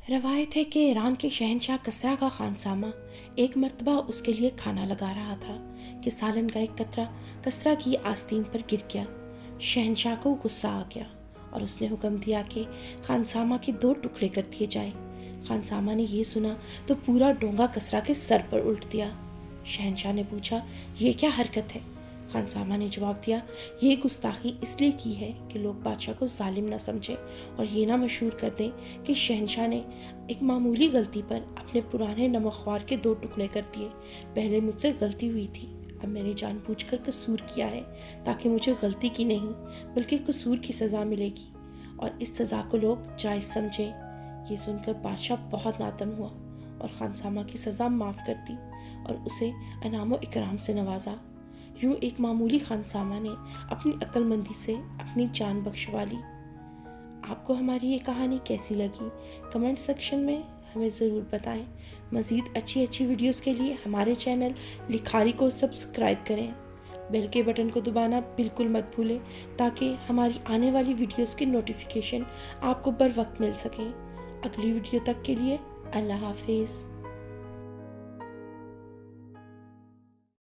रवायत है कि ईरान के शहंशाह कसरा का खानसामा एक मर्तबा उसके लिए खाना लगा रहा था कि सालन का एक कतरा कसरा की आस्तीन पर गिर गया। शहंशाह को गुस्सा आ गया और उसने हुक्म दिया कि खानसामा के 2 टुकड़े कर दिए जाएं। खानसामा ने ये सुना तो पूरा डोंगा कसरा के सर पर उल्ट दिया। शहंशाह ने पूछा, ये क्या हरकत है? खानसामा ने जवाब दिया, ये गुस्ताखी इसलिए की है कि लोग बादशाह को जालिम न समझें और ये ना मशहूर कर दें कि शहंशाह ने एक मामूली गलती पर अपने पुराने नमकख्वार के 2 टुकड़े कर दिए। पहले मुझसे गलती हुई थी, अब मैंने जानबूझकर कसूर किया है ताकि मुझे गलती की नहीं बल्कि कसूर की सज़ा मिलेगी और इस सज़ा को लोग जायज़ समझें। ये सुनकर बादशाह बहुत नादम हुआ और खानसामा की सज़ा माफ़ कर दी और उसे इनाम व इकराम से नवाजा। यूं एक मामूली खानसामा ने अपनी अक्लमंदी से अपनी जान बख्शवा ली। आपको हमारी ये कहानी कैसी लगी? कमेंट सेक्शन में हमें ज़रूर बताएं। मज़ीद अच्छी वीडियोस के लिए हमारे चैनल लिखारी को सब्सक्राइब करें। बेल के बटन को दबाना बिल्कुल मत भूलें ताकि हमारी आने वाली वीडियोस की नोटिफिकेशन आपको बर वक्त मिल सके। अगली वीडियो तक के लिए अल्लाह हाफिज़।